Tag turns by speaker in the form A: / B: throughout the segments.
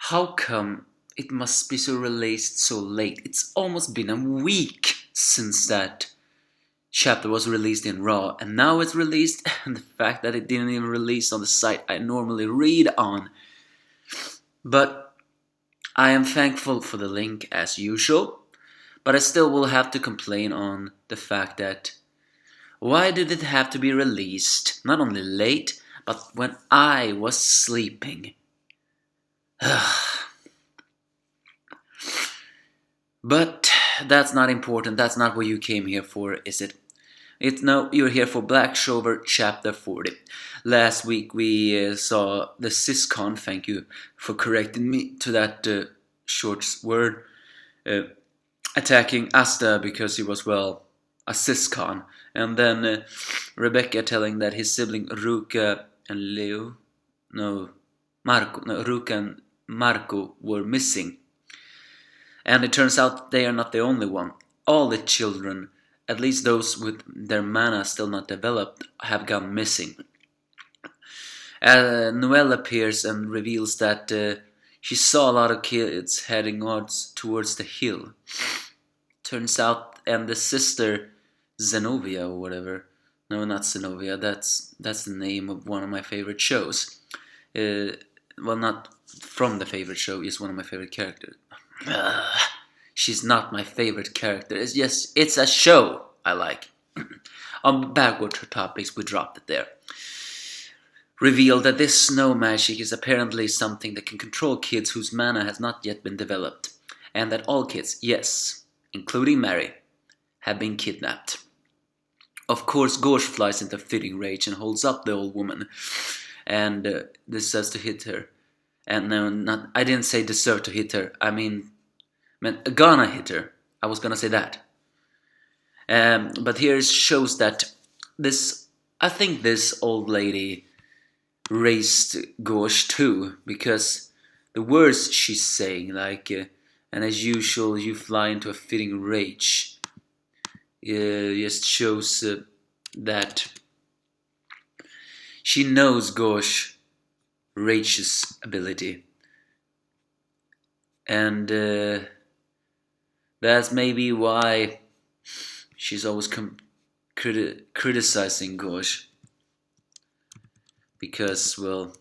A: How come it must be so released so late? It's almost been a week since that chapter was released in Raw, and now it's released, and the fact that it didn't even release on the site I normally read on. But I am thankful for the link as usual, but I still will have to complain on the fact that why did it have to be released not only late, but when I was sleeping? But that's not important. That's not what you came here for, is it? No, you're here for Black Clover Chapter 40. Last week we saw the Siscon, thank you for correcting me to that short word, attacking Asta because he was, well, a Siscon. And then Rebecca telling that his sibling Ruka and Ruka and Marco were missing. And it turns out they are not the only one. All the children, at least those with their mana still not developed, have gone missing. Noelle appears and reveals that she saw a lot of kids heading towards the hill. Turns out, and the sister Zenovia or whatever. No, not Zenovia. That's the name of one of my favorite shows. Well, not from the favorite show. Is one of my favorite characters. She's not my favorite character. It's a show I like. On backward topics, we dropped it there. Revealed that this snow magic is apparently something that can control kids whose mana has not yet been developed, and that all kids, yes, including Mary, have been kidnapped. Of course, Gorge flies into fitting rage and holds up the old woman, and decides to hit her. And no, I didn't say deserve to hit her. I mean, gonna hit her. I was gonna say that. But here it shows that I think this old lady raised Gorge too, because the words she's saying, like, and as usual, you fly into a fitting rage, just shows that she knows Gorge Rage's ability, and that's maybe why she's always criticizing Gorge, because, well,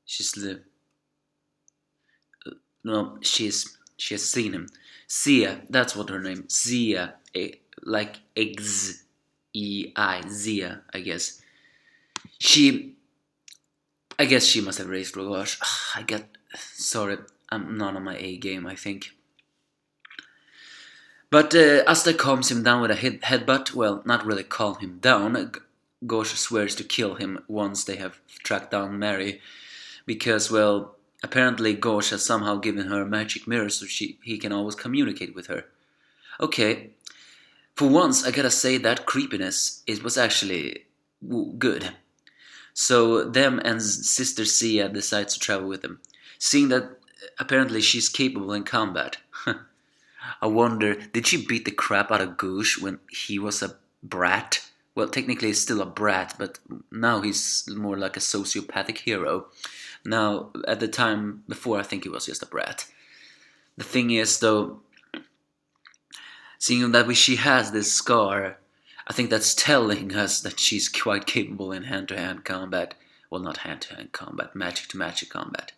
A: she has seen him. Zia, that's what her name. Zia, like X-E-I, Zia, I guess. I guess she must have raised Gorge. Sorry, I'm not on my A game, I think. But Asta calms him down with a headbutt. Well, not really calm him down. Gorge swears to kill him once they have tracked down Mary, because, well, apparently Gorge has somehow given her a magic mirror so he can always communicate with her. Okay, for once I gotta say that creepiness, it was actually good. So them and Sister Sia decide to travel with him, seeing that apparently she's capable in combat. I wonder, did she beat the crap out of Goosh when he was a brat? Well, technically he's still a brat, but now he's more like a sociopathic hero. Now, at the time before, I think he was just a brat. The thing is, though, seeing that she has this scar, I think that's telling us that she's quite capable in hand-to-hand combat. Well, not hand-to-hand combat, magic-to-magic combat.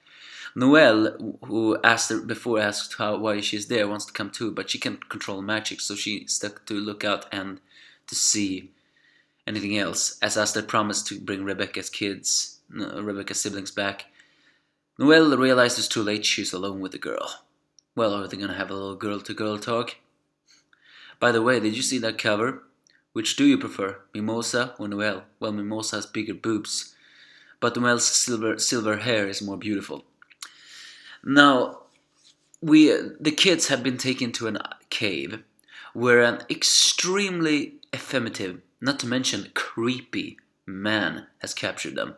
A: Noelle, who asked why she's there, wants to come too, but she can't control magic, so she's stuck to look out and to see anything else. As Asta promised to bring Rebecca's siblings back, Noelle realizes too late she's alone with the girl. Well, are they gonna have a little girl-to-girl talk? By the way, did you see that cover? Which do you prefer, Mimosa or Noelle? Well, Mimosa has bigger boobs, but Noelle's silver hair is more beautiful. Now, the kids have been taken to a cave where an extremely effeminative, not to mention creepy, man has captured them.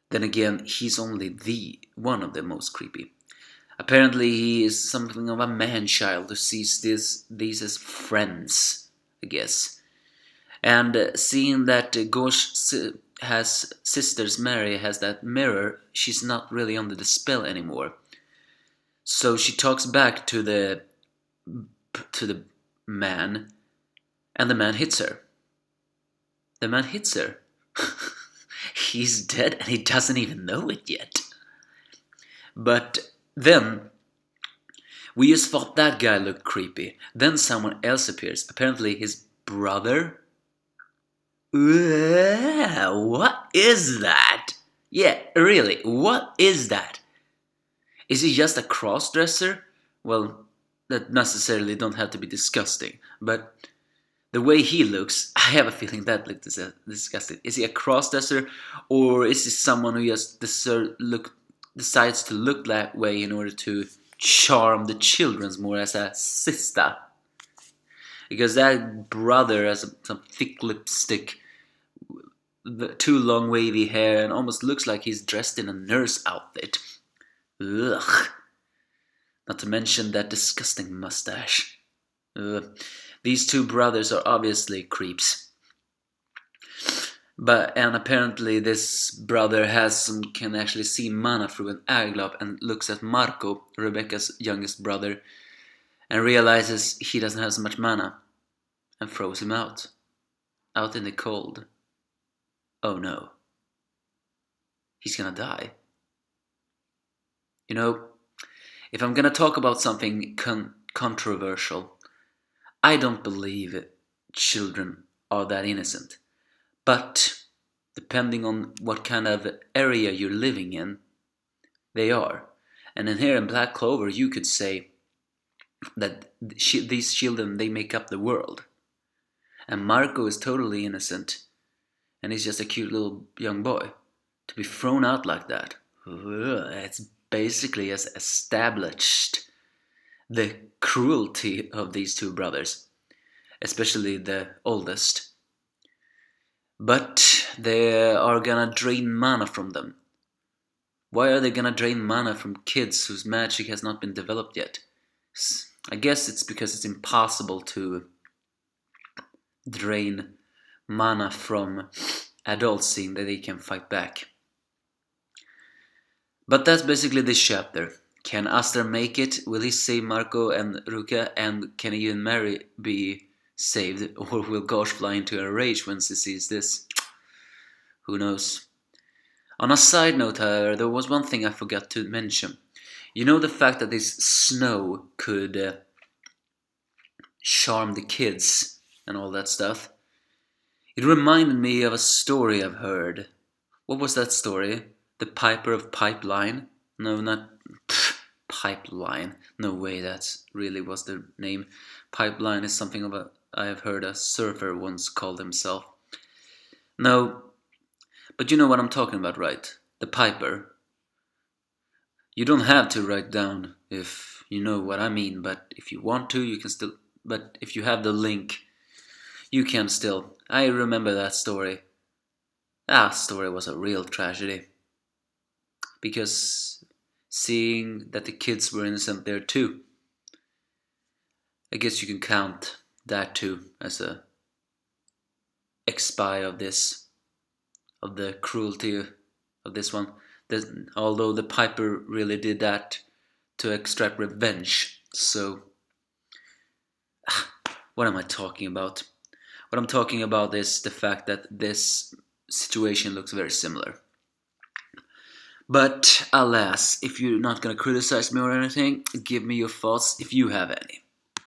A: Then again, he's only one of the most creepy. Apparently, he is something of a man-child who sees these as friends, I guess. And seeing that Gorge sisters Mary has that mirror, she's not really under the spell anymore. So she talks back to the man, and the man hits her. The man hits her. He's dead and he doesn't even know it yet. But then we just thought that guy looked creepy. Then someone else appears. Apparently his brother. What is that? Yeah, really, what is that? Is he just a cross-dresser? Well, that necessarily don't have to be disgusting, but the way he looks, I have a feeling that looks disgusting. Is he a cross-dresser, or is he someone who just decides to look that way in order to charm the children more as a sister? Because that brother has some thick lipstick, too long wavy hair, and almost looks like he's dressed in a nurse outfit. Ugh. Not to mention that disgusting mustache. Ugh. These two brothers are obviously creeps. And apparently this brother can actually see mana through an eyeglobe and looks at Marco, Rebecca's youngest brother, and realizes he doesn't have so much mana, and throws him out in the cold. Oh no. He's gonna die. You know, if I'm gonna talk about something controversial, I don't believe children are that innocent. But depending on what kind of area you're living in, they are. And in here in Black Clover, you could say that these children, they make up the world. And Marco is totally innocent, and he's just a cute little young boy. To be thrown out like that, it's basically has established the cruelty of these two brothers, especially the oldest. But they are gonna drain mana from them. Why are they gonna drain mana from kids whose magic has not been developed yet? I guess it's because it's impossible to drain mana from adults, seeing that they can fight back. But that's basically this chapter. Can Aster make it? Will he save Marco and Ruka? And can even Mary be saved? Or will Gosh fly into a rage once he sees this? Who knows? On a side note, however, there was one thing I forgot to mention. You know, the fact that this snow could charm the kids and all that stuff? It reminded me of a story I've heard. What was that story? The Pieper of Pipeline? No, not Pipeline. No way, that really was the name. Pipeline is something of I have heard a surfer once called himself. No, but you know what I'm talking about, right? The Pieper. You don't have to write down if you know what I mean, but if you want to, you can still. But if you have the link, you can still. I remember that story. That story was a real tragedy. Because seeing that the kids were innocent there too, I guess you can count that too as a expire of the cruelty of this one. Although the Pieper really did that to extract revenge. So, what am I talking about? What I'm talking about is the fact that this situation looks very similar. But alas, if you're not gonna criticize me or anything, give me your thoughts if you have any.